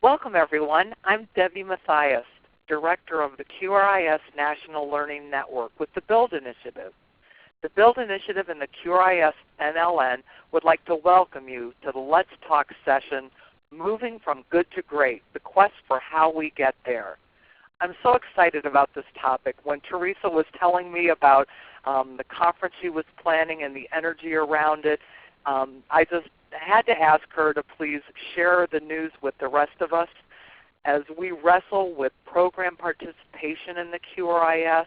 Welcome, everyone. I'm Debi Mathias, Director of the QRIS National Learning Network with the BUILD Initiative. The BUILD Initiative and the QRIS NLN would like to welcome you to the Let's Talk session, Moving from Good to Great, the quest for how we get there. I'm so excited about this topic. When Theresa was telling me about the conference she was planning and the energy around it, I just had to ask her to please share the news with the rest of us as we wrestle with program participation in the QRIS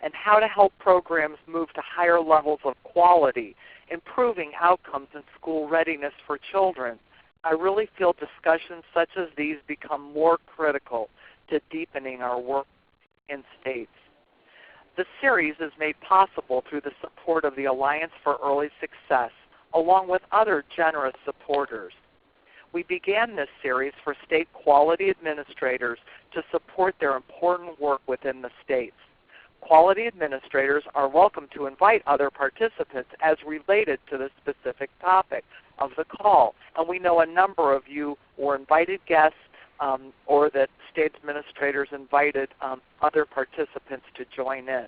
and how to help programs move to higher levels of quality, improving outcomes in school readiness for children. I really feel discussions such as these become more critical to deepening our work in states. The series is made possible through the support of the Alliance for Early Success, along with other generous supporters. We began this series for state quality administrators to support their important work within the states. Quality administrators are welcome to invite other participants as related to the specific topic of the call. And we know a number of you were invited guests or that state administrators invited other participants to join in.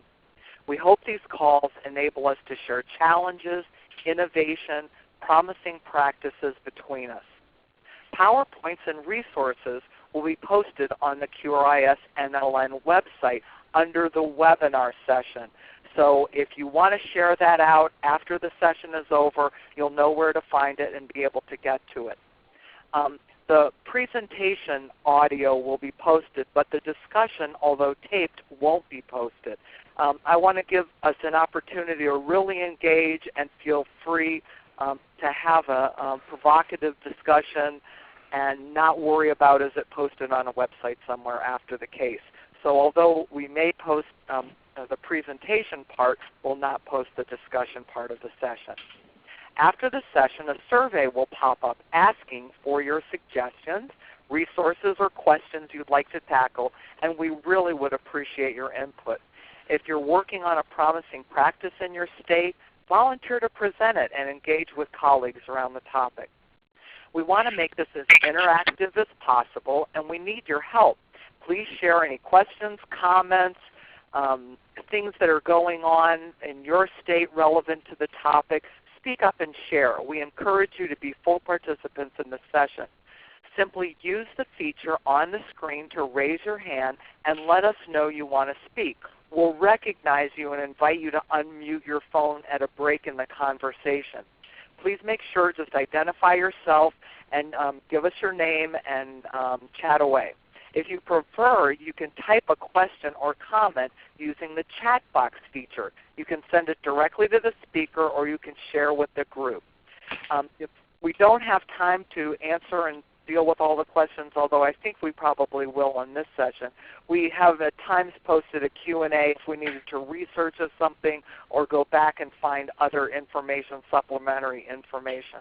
We hope these calls enable us to share challenges, innovation, promising practices between us. PowerPoints and resources will be posted on the QRIS NLN website under the webinar session. So if you want to share that out after the session is over, you'll know where to find it and be able to get to it. The presentation audio will be posted, but the discussion, although taped, won't be posted. I want to give us an opportunity to really engage and feel free to have a provocative discussion and not worry about is it posted on a website somewhere after the case. So although we may post the presentation part, we'll not post the discussion part of the session. After the session, a survey will pop up asking for your suggestions, resources, or questions you'd like to tackle, and we really would appreciate your input. If you're working on a promising practice in your state, volunteer to present it and engage with colleagues around the topic. We want to make this as interactive as possible, and we need your help. Please share any questions, comments, things that are going on in your state relevant to the topic. Speak up and share. We encourage you to be full participants in the session. Simply use the feature on the screen to raise your hand and let us know you want to speak. We'll recognize you and invite you to unmute your phone at a break in the conversation. Please make sure just identify yourself and give us your name and chat away. If you prefer, you can type a question or comment using the chat box feature. You can send it directly to the speaker or you can share with the group. If we don't have time to answer and deal with all the questions, although I think we probably will on this session, we have at times posted a Q&A if we needed to research something or go back and find other information, supplementary information.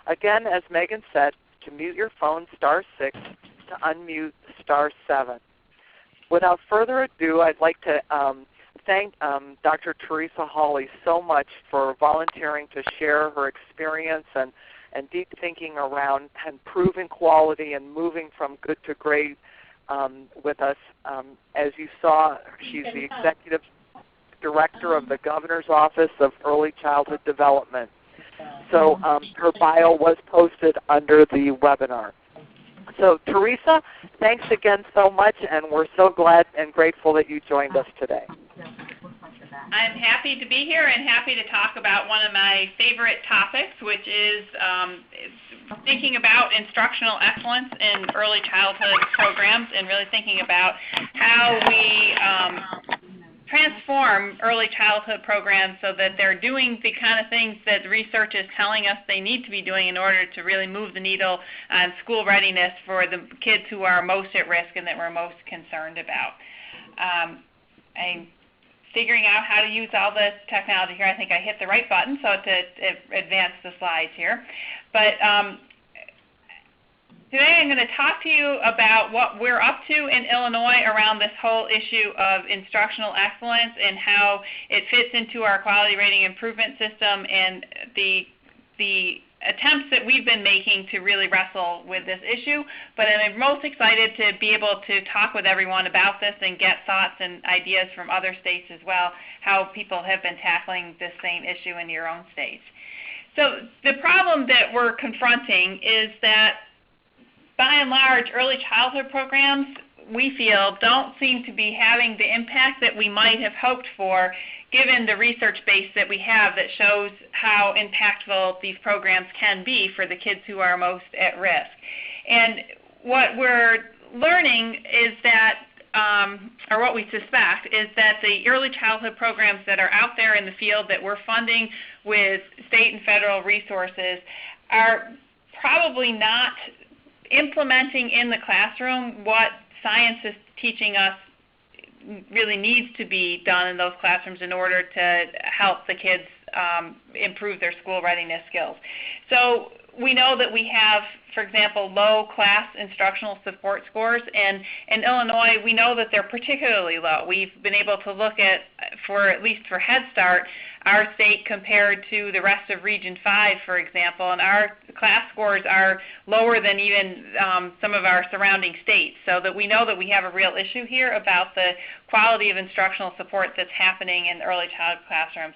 Again, as Megan said, to mute your phone, *6, to unmute, *7. Without further ado, I'd like to thank Dr. Theresa Hawley so much for volunteering to share her experience and deep thinking around improving quality and moving from good to great with us. As you saw, she's the Executive Director of the Governor's Office of Early Childhood Development. So her bio was posted under the webinar. So Theresa, thanks again so much, and we're so glad and grateful that you joined us today. I'm happy to be here and happy to talk about one of my favorite topics, which is thinking about instructional excellence in early childhood programs and really thinking about how we transform early childhood programs so that they're doing the kind of things that the research is telling us they need to be doing in order to really move the needle on school readiness for the kids who are most at risk and that we're most concerned about. I'm figuring out how to use all the technology here. I think I hit the right button so to advance the slides here. But today I'm going to talk to you about what we're up to in Illinois around this whole issue of instructional excellence and how it fits into our quality rating improvement system and the attempts that we've been making to really wrestle with this issue, but I'm most excited to be able to talk with everyone about this and get thoughts and ideas from other states as well, how people have been tackling this same issue in your own states. So the problem that we're confronting is that, by and large, early childhood programs, we feel, don't seem to be having the impact that we might have hoped for, given the research base that we have that shows how impactful these programs can be for the kids who are most at risk. And what we're learning is that, or what we suspect, is that the early childhood programs that are out there in the field that we're funding with state and federal resources are probably not implementing in the classroom what science is teaching us really needs to be done in those classrooms in order to help the kids improve their school readiness skills. So we know that we have, for example, low class instructional support scores, and in Illinois we know that they're particularly low. We've been able to look at, at least for Head Start, our state compared to the rest of Region 5, for example, and our class scores are lower than even some of our surrounding states, so that we know that we have a real issue here about the quality of instructional support that's happening in early childhood classrooms.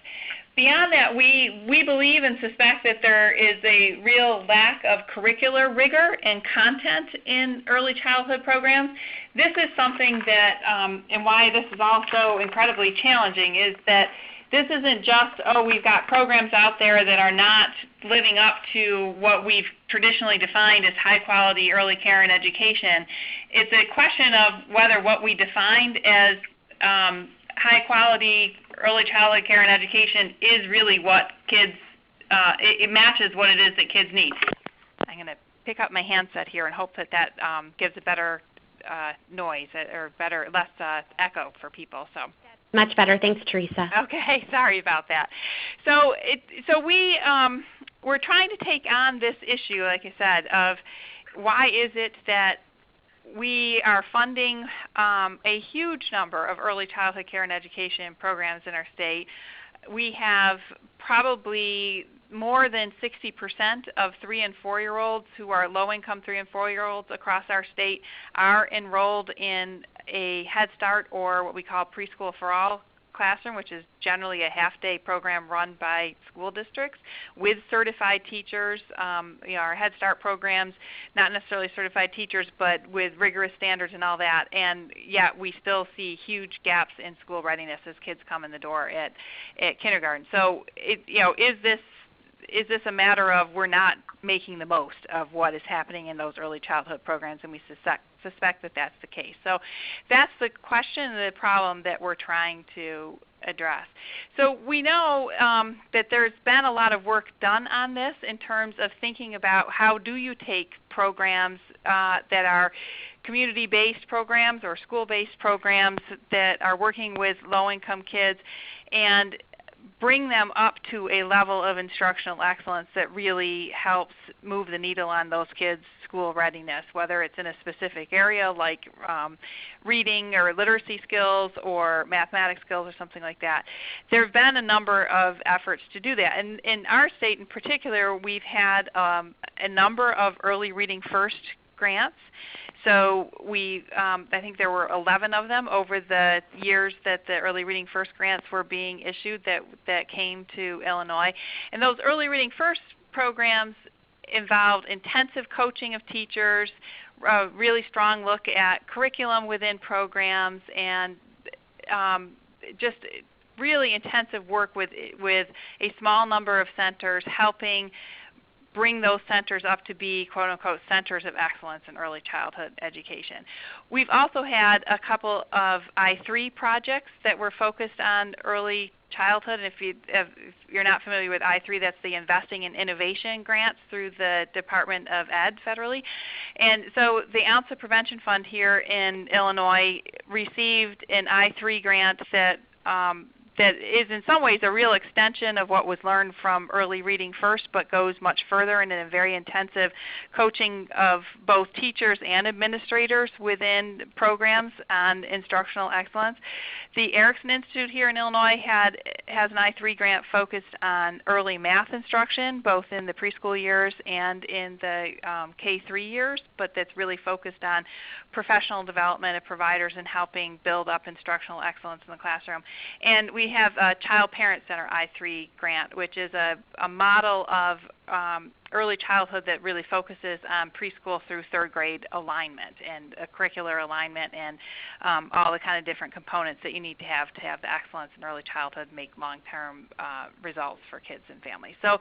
Beyond that, we believe and suspect that there is a real lack of curricular rigor and content in early childhood programs. This is something that, and why this is also incredibly challenging, is that this isn't just, oh, we've got programs out there that are not living up to what we've traditionally defined as high-quality early care and education. It's a question of whether what we defined as high-quality early childhood care and education is really what kids, it matches what it is that kids need. I'm going to pick up my handset here and hope that that gives a better noise or less echo for people. So. Much better. Thanks, Theresa. Okay, sorry about that. So we're trying to take on this issue, like I said, of why is it that we are funding a huge number of early childhood care and education programs in our state. We have probably more than 60% of 3- and 4-year-olds who are low-income 3- and 4-year-olds across our state are enrolled in a Head Start or what we call Preschool for All classroom, which is generally a half-day program run by school districts with certified teachers. Our Head Start programs, not necessarily certified teachers, but with rigorous standards and all that. And yet we still see huge gaps in school readiness as kids come in the door at kindergarten. So, is this a matter of we're not making the most of what is happening in those early childhood programs, and we suspect that that's the case. So that's the question, the problem that we're trying to address. So we know that there's been a lot of work done on this in terms of thinking about how do you take programs that are community-based programs or school-based programs that are working with low-income kids and bring them up to a level of instructional excellence that really helps move the needle on those kids' school readiness, whether it's in a specific area like reading or literacy skills or mathematics skills or something like that. There have been a number of efforts to do that. And in our state in particular, we've had a number of early reading first grants. So I think there were 11 of them over the years that the Early Reading First grants were being issued that came to Illinois. And those Early Reading First programs involved intensive coaching of teachers, a really strong look at curriculum within programs, and just really intensive work with a small number of centers, helping bring those centers up to be, quote unquote, centers of excellence in early childhood education. We've also had a couple of I3 projects that were focused on early childhood. And if you're not familiar with I3, that's the Investing in Innovation grants through the Department of Ed federally. And so the Ounce of Prevention Fund here in Illinois received an I3 grant that that is in some ways a real extension of what was learned from Early Reading First, but goes much further and in a very intensive coaching of both teachers and administrators within programs on instructional excellence. The Erickson Institute here in Illinois has an I3 grant focused on early math instruction, both in the preschool years and in the K-3 years, but that's really focused on professional development of providers and helping build up instructional excellence in the classroom. And we have a Child Parent Center I3 grant, which is a model of early childhood that really focuses on preschool through third grade alignment and curricular alignment and all the kind of different components that you need to have the excellence in early childhood make long-term results for kids and families. So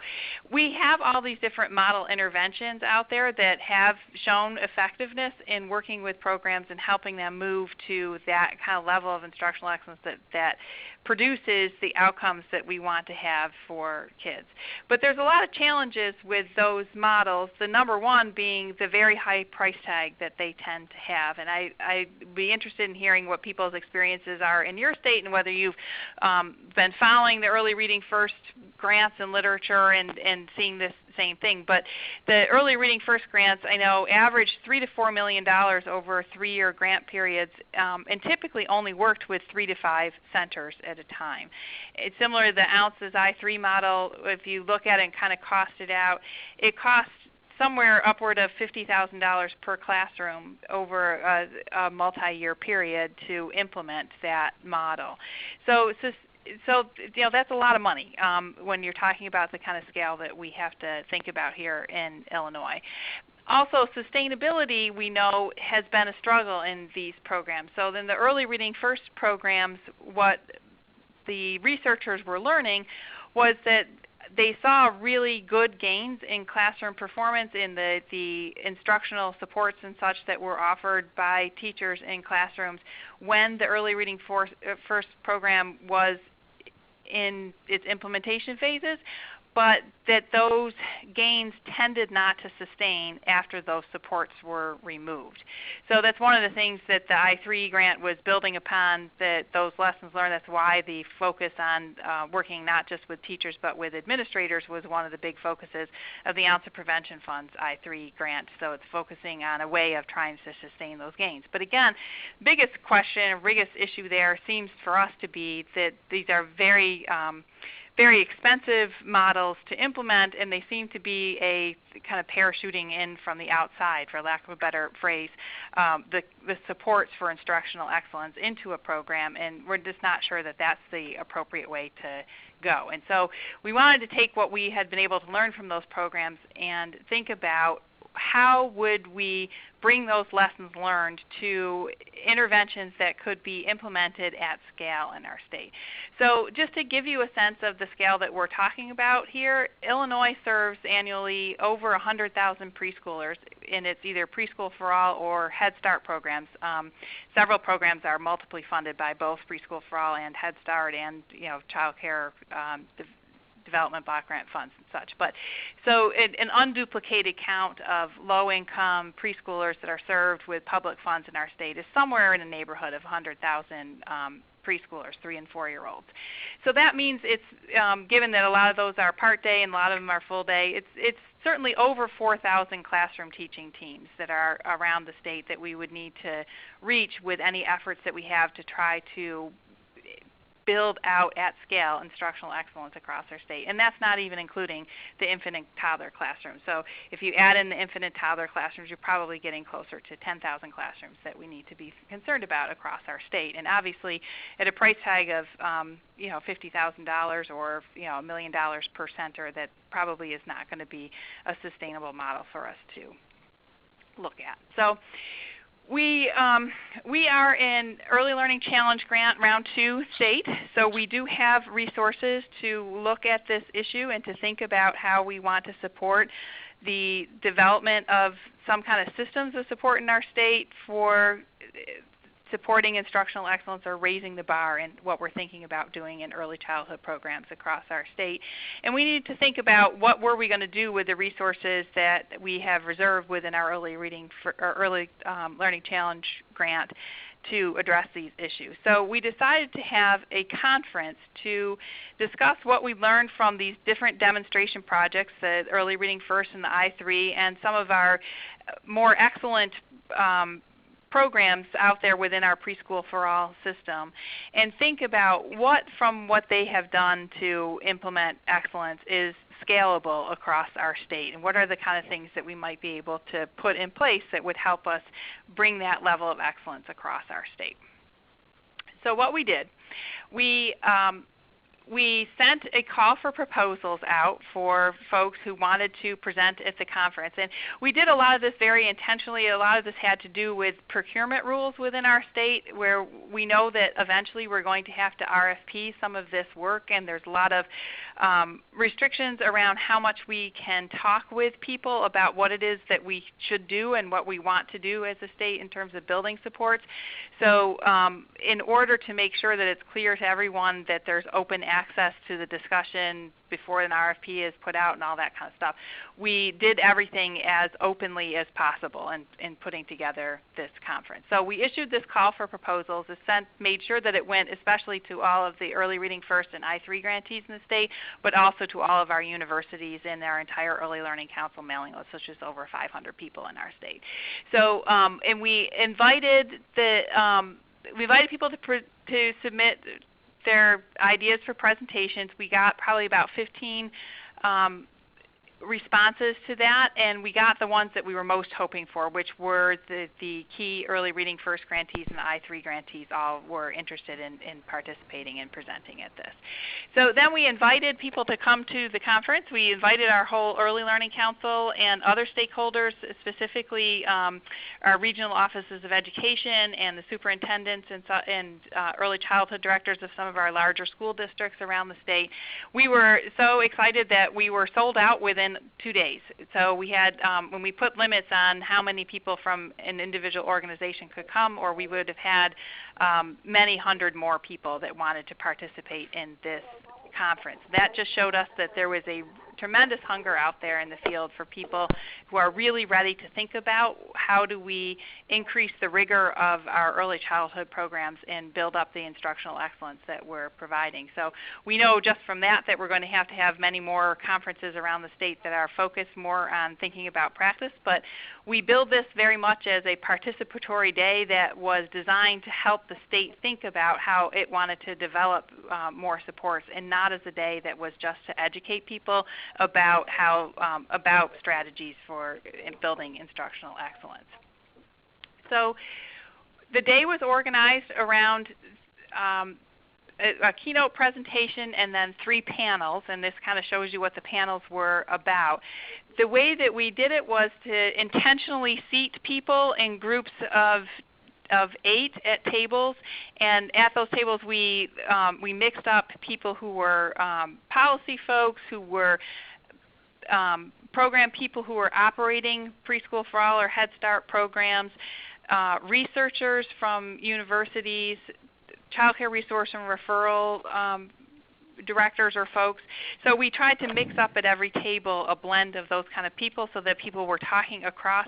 we have all these different model interventions out there that have shown effectiveness in working with programs and helping them move to that kind of level of instructional excellence that produces the outcomes that we want to have for kids. But there's a lot of challenges with those models, the number one being the very high price tag that they tend to have. And I'd be interested in hearing what people's experiences are in your state and whether you've been following the Early Reading First grants and literature and seeing this same thing. But the Early Reading First grants, I know, average $3 to $4 million over 3-year grant periods, and typically only worked with 3 to 5 centers at a time. It's similar to the Ounces I3 model. If you look at it and kind of cost it out, it costs somewhere upward of $50,000 per classroom over a multi-year period to implement that model. So that's a lot of money when you're talking about the kind of scale that we have to think about here in Illinois. Also, sustainability, we know, has been a struggle in these programs. So in the Early Reading First programs, what the researchers were learning was that they saw really good gains in classroom performance in the instructional supports and such that were offered by teachers in classrooms when the Early Reading First program was in its implementation phases, but that those gains tended not to sustain after those supports were removed. So that's one of the things that the I3 grant was building upon, that those lessons learned. That's why the focus on working not just with teachers but with administrators was one of the big focuses of the Ounce of Prevention Fund's I3 grant. So it's focusing on a way of trying to sustain those gains. But again, biggest question, biggest issue there seems for us to be that these are very expensive models to implement, and they seem to be a kind of parachuting in from the outside, for lack of a better phrase, the supports for instructional excellence into a program, and we're just not sure that that's the appropriate way to go. And so we wanted to take what we had been able to learn from those programs and think about how would we bring those lessons learned to interventions that could be implemented at scale in our state. So just to give you a sense of the scale that we're talking about here, Illinois serves annually over 100,000 preschoolers in its either Preschool for All or Head Start programs. Several programs are multiply funded by both Preschool for All and Head Start and child care development block grant funds and such. But so an unduplicated count of low-income preschoolers that are served with public funds in our state is somewhere in the neighborhood of 100,000 preschoolers, 3- and 4-year-olds. So that means it's, given that a lot of those are part-day and a lot of them are full-day, it's certainly over 4,000 classroom teaching teams that are around the state that we would need to reach with any efforts that we have to try to build out at scale instructional excellence across our state. And that's not even including the infant and toddler classrooms. So if you add in the infant and toddler classrooms, you're probably getting closer to 10,000 classrooms that we need to be concerned about across our state. And obviously at a price tag of $50,000 or $1 million per center, that probably is not going to be a sustainable model for us to look at. So we are in Early Learning Challenge Grant Round 2 state, so we do have resources to look at this issue and to think about how we want to support the development of some kind of systems of support in our state for supporting instructional excellence or raising the bar in what we're thinking about doing in early childhood programs across our state. And we need to think about what were we going to do with the resources that we have reserved within our Early Learning Challenge grant to address these issues. So we decided to have a conference to discuss what we learned from these different demonstration projects, the Early Reading First and the I3, and some of our more excellent programs out there within our Preschool for All system, and think about what from what they have done to implement excellence is scalable across our state, and what are the kind of things that we might be able to put in place that would help us bring that level of excellence across our state. So what we did, we sent a call for proposals out for folks who wanted to present at the conference. And we did a lot of this very intentionally. A lot of this had to do with procurement rules within our state, where we know that eventually we're going to have to RFP some of this work, and there's a lot of restrictions around how much we can talk with people about what it is that we should do and what we want to do as a state in terms of building supports. So in order to make sure that it's clear to everyone that there's open access to the discussion before an RFP is put out and all that kind of stuff, we did everything as openly as possible in putting together this conference. So we issued this call for proposals, made sure that it went especially to all of the Early Reading First and I3 grantees in the state, but also to all of our universities and our entire Early Learning Council mailing list, which is over 500 people in our state. So and we invited people to submit their ideas for presentations. We got probably about 15 responses to that, and we got the ones that we were most hoping for, which were the key Early Reading First grantees and the I3 grantees all were interested in participating and presenting at this. So then we invited people to come to the conference. We invited our whole Early Learning Council and other stakeholders, specifically our regional offices of education and the superintendents and early childhood directors of some of our larger school districts around the state. We were so excited that we were sold out within 2 days. So we had, when we put limits on how many people from an individual organization could come, or we would have had many hundred more people that wanted to participate in this conference. That just showed us that there was a tremendous hunger out there in the field for people who are really ready to think about how do we increase the rigor of our early childhood programs and build up the instructional excellence that we're providing. So we know just from that we're going to have many more conferences around the state that are focused more on thinking about practice, but we build this very much as a participatory day that was designed to help the state think about how it wanted to develop more supports, and not as a day that was just to educate people about how about strategies for building instructional excellence. So the day was organized around a keynote presentation and then 3 panels, and this kind of shows you what the panels were about. The way that we did it was to intentionally seat people in groups of 8 at tables, and at those tables we mixed up people who were policy folks, who were program people who were operating Preschool for All or Head Start programs, researchers from universities, child care resource and referral directors or folks. So we tried to mix up at every table a blend of those kind of people so that people were talking across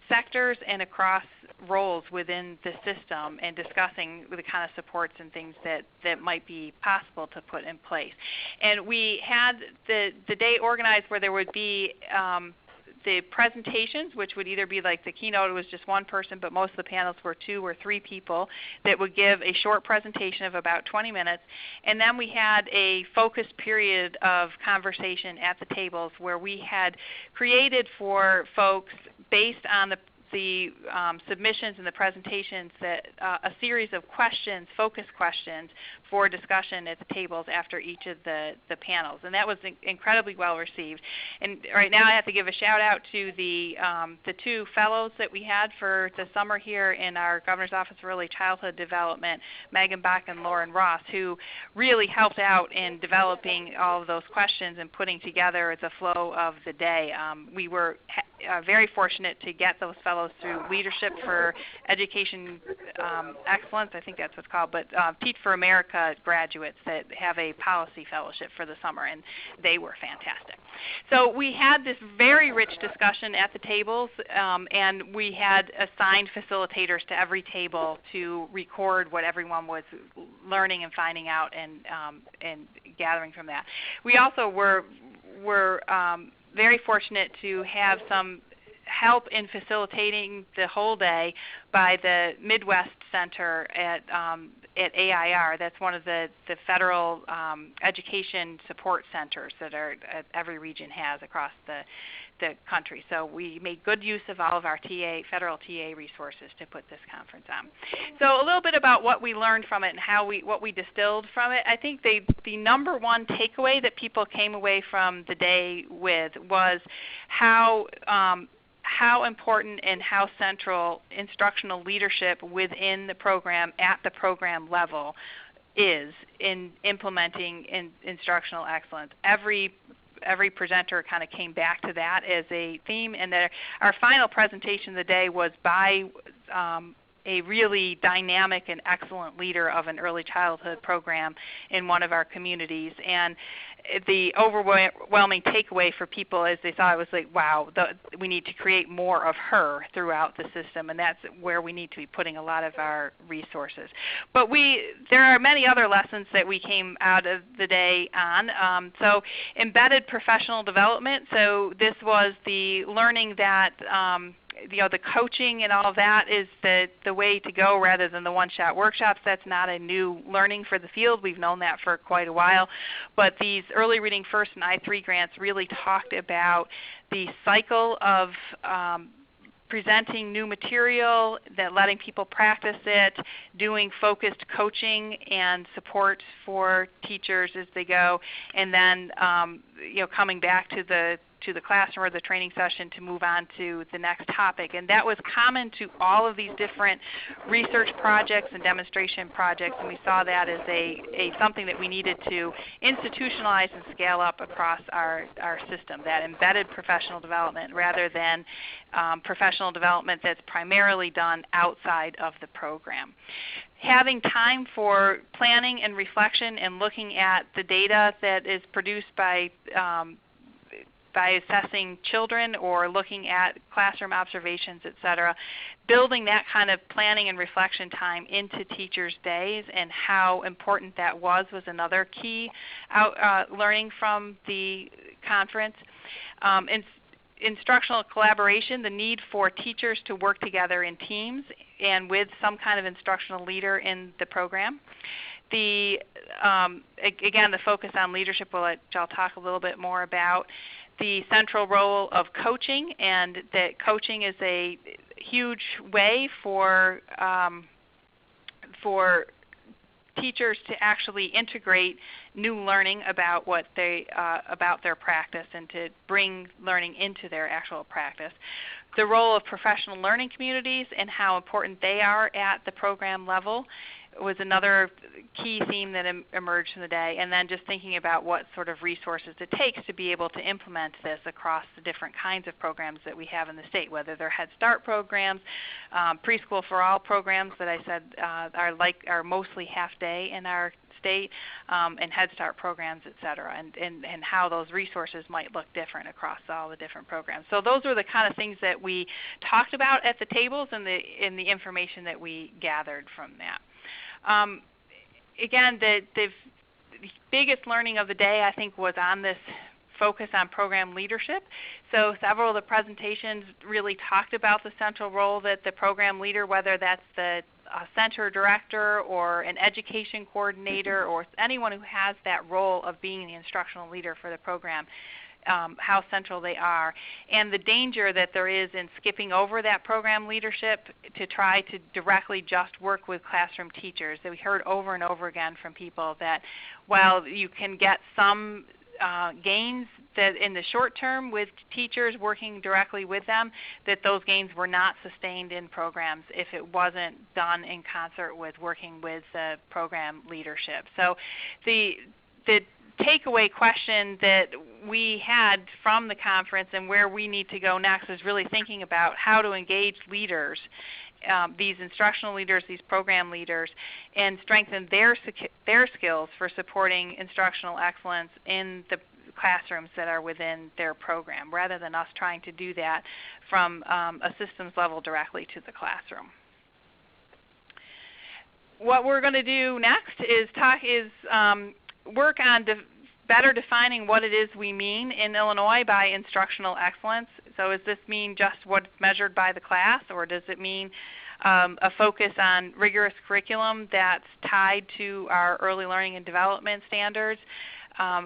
sectors and across roles within the system and discussing the kind of supports and things that might be possible to put in place. And we had the day organized where there would be the presentations, which would either be like the keynote was just one person, but most of the panels were 2 or 3 people that would give a short presentation of about 20 minutes. And then we had a focused period of conversation at the tables where we had created for folks, based on the submissions and the presentations, that a series of questions, focused questions for discussion at the tables after each of the panels, and that was incredibly well received. And right now I have to give a shout out to the 2 fellows that we had for the summer here in our Governor's Office of Early Childhood Development, Megan Bach and Lauren Ross, who really helped out in developing all of those questions and putting together the flow of the day. We were very fortunate to get those fellows through Leadership for Education Excellence, I think that's what it's called, but Teach for America graduates that have a policy fellowship for the summer, and they were fantastic. So we had this very rich discussion at the tables, and we had assigned facilitators to every table to record what everyone was learning and finding out and gathering from that. We also were very fortunate to have some help in facilitating the whole day by the Midwest Center at AIR. That's one of the federal education support centers that every region has across the country. So we made good use of all of our federal TA resources to put this conference on. So a little bit about what we learned from it and what we distilled from it. I think the number one takeaway that people came away from the day with was how important and how central instructional leadership within the program at the program level is in implementing instructional excellence. Every presenter kind of came back to that as a theme, and our final presentation of the day was by a really dynamic and excellent leader of an early childhood program in one of our communities. And the overwhelming takeaway for people as they saw it was like, wow, we need to create more of her throughout the system, and that's where we need to be putting a lot of our resources. But there are many other lessons that we came out of the day on. So embedded professional development. So this was the learning that the coaching and all of that is the way to go rather than the one-shot workshops. That's not a new learning for the field. We've known that for quite a while. But these Early Reading First and I3 grants really talked about the cycle of presenting new material, that letting people practice it, doing focused coaching and support for teachers as they go, and then coming back to the classroom or the training session to move on to the next topic. And that was common to all of these different research projects and demonstration projects, and we saw that as something that we needed to institutionalize and scale up across our system, that embedded professional development rather than professional development that's primarily done outside of the program. Having time for planning and reflection and looking at the data that is produced by assessing children or looking at classroom observations, etc., building that kind of planning and reflection time into teachers' days and how important that was another key learning from the conference. Instructional collaboration, the need for teachers to work together in teams and with some kind of instructional leader in the program. Again, the focus on leadership, which I'll talk a little bit more about. The central role of coaching, and that coaching is a huge way for teachers to actually integrate new learning about about their practice and to bring learning into their actual practice. The role of professional learning communities and how important they are at the program level was another key theme that emerged in the day, and then just thinking about what sort of resources it takes to be able to implement this across the different kinds of programs that we have in the state, whether they're Head Start programs, Preschool for All programs that I said are mostly half-day in our state, and Head Start programs, et cetera, and how those resources might look different across all the different programs. So those are the kind of things that we talked about at the tables and the information that we gathered from that. Again, the biggest learning of the day, I think, was on this focus on program leadership. So several of the presentations really talked about the central role that the program leader, whether that's the center director or an education coordinator or anyone who has that role of being the instructional leader for the program, how central they are, and the danger that there is in skipping over that program leadership to try to directly just work with classroom teachers. That we heard over and over again from people that while you can get some gains that in the short term with teachers working directly with them, that those gains were not sustained in programs if it wasn't done in concert with working with the program leadership. So the takeaway question that we had from the conference and where we need to go next is really thinking about how to engage leaders, these instructional leaders, these program leaders, and strengthen their skills for supporting instructional excellence in the classrooms that are within their program, rather than us trying to do that from a systems level directly to the classroom. What we're going to do next is work on better defining what it is we mean in Illinois by instructional excellence. So does this mean just what's measured by the class, or does it mean a focus on rigorous curriculum that's tied to our early learning and development standards?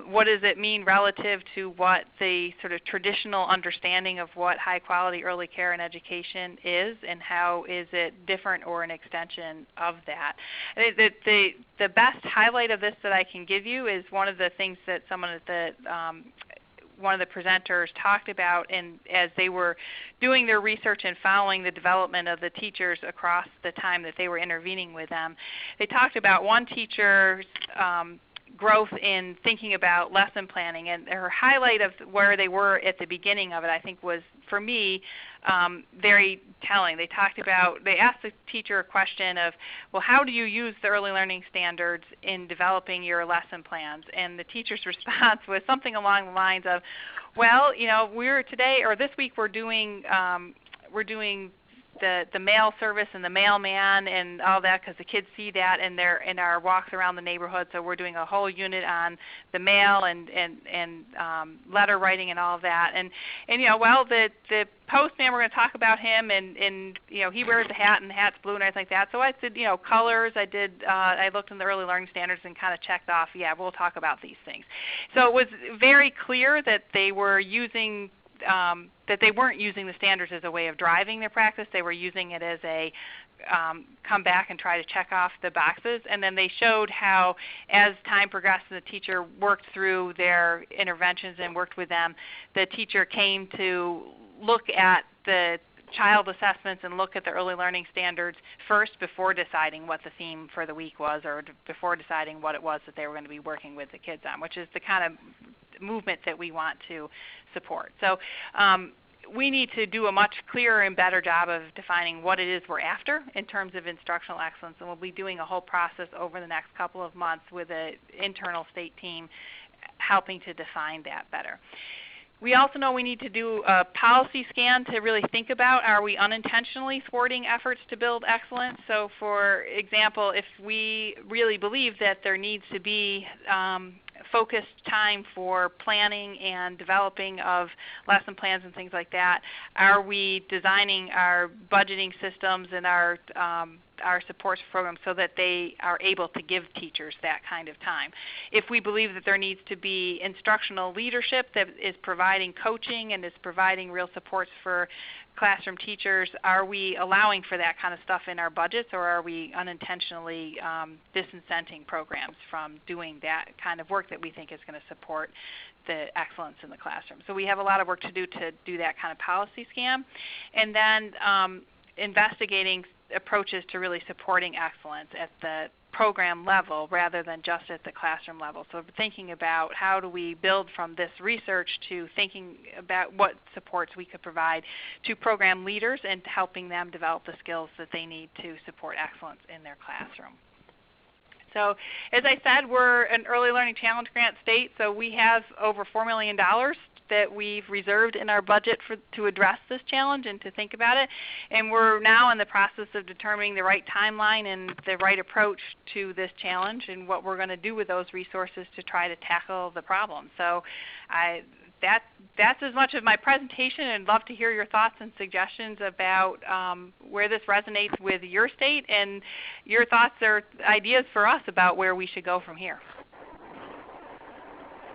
What does it mean relative to what the sort of traditional understanding of what high quality early care and education is, and how is it different or an extension of that? The best highlight of this that I can give you is one of the things that one of the presenters talked about, and as they were doing their research and following the development of the teachers across the time that they were intervening with them, they talked about one teacher's growth in thinking about lesson planning, and her highlight of where they were at the beginning of it, I think, was, for me, very telling. They asked the teacher a question of, well, how do you use the early learning standards in developing your lesson plans? And the teacher's response was something along the lines of, well, this week we're doing the mail service and the mailman and all that, because the kids see that in our walks around the neighborhood. So we're doing a whole unit on the mail and letter writing and all of that. And the postman, we're going to talk about him, and he wears a hat and the hat's blue and everything like that. So I said, colors. I looked in the early learning standards and kind of checked off, yeah, we'll talk about these things. So it was very clear that they were using that they weren't using the standards as a way of driving their practice. They were using it as a come back and try to check off the boxes. And then they showed how, as time progressed and the teacher worked through their interventions and worked with them, the teacher came to look at the child assessments and look at the early learning standards first before deciding what the theme for the week was, or before deciding what it was that they were going to be working with the kids on, which is the kind of movement that we want to support. So we need to do a much clearer and better job of defining what it is we're after in terms of instructional excellence, and we'll be doing a whole process over the next couple of months with an internal state team helping to define that better. We also know we need to do a policy scan to really think about, are we unintentionally thwarting efforts to build excellence? So for example, if we really believe that there needs to be focused time for planning and developing of lesson plans and things like that, are we designing our budgeting systems and our supports programs so that they are able to give teachers that kind of time? If we believe that there needs to be instructional leadership that is providing coaching and is providing real supports for classroom teachers, are we allowing for that kind of stuff in our budgets, or are we unintentionally disincenting programs from doing that kind of work that we think is going to support the excellence in the classroom? So we have a lot of work to do that kind of policy scan. And then investigating approaches to really supporting excellence at the program level rather than just at the classroom level. So thinking about how do we build from this research to thinking about what supports we could provide to program leaders and helping them develop the skills that they need to support excellence in their classroom. So as I said, we're an early learning challenge grant state, so we have over $4 million that we've reserved in our budget to address this challenge and to think about it. And we're now in the process of determining the right timeline and the right approach to this challenge and what we're going to do with those resources to try to tackle the problem. So that's as much of my presentation, and I'd love to hear your thoughts and suggestions about where this resonates with your state and your thoughts or ideas for us about where we should go from here.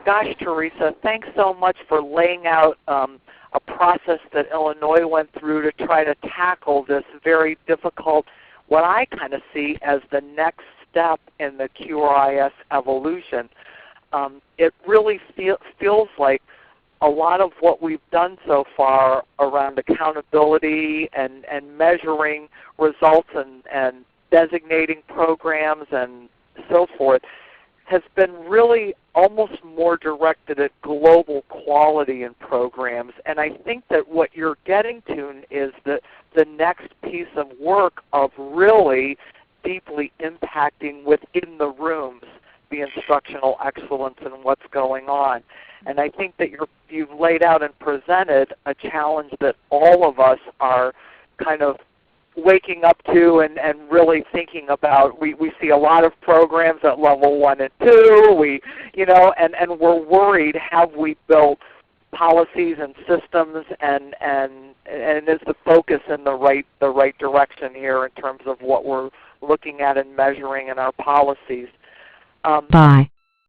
Gosh, Theresa, thanks so much for laying out a process that Illinois went through to try to tackle this very difficult, what I kind of see as the next step in the QRIS evolution. It really feels like a lot of what we've done so far around accountability and measuring results and designating programs and so forth has been really almost more directed at global quality in programs. And I think that what you're getting to is the next piece of work of really deeply impacting within the rooms the instructional excellence and what's going on. And I think that you've laid out and presented a challenge that all of us are kind of waking up to and really thinking about. We see a lot of programs at level 1 and 2. And we're worried, have we built policies and systems, and is the focus in the right direction here in terms of what we're looking at and measuring in our policies? Bye.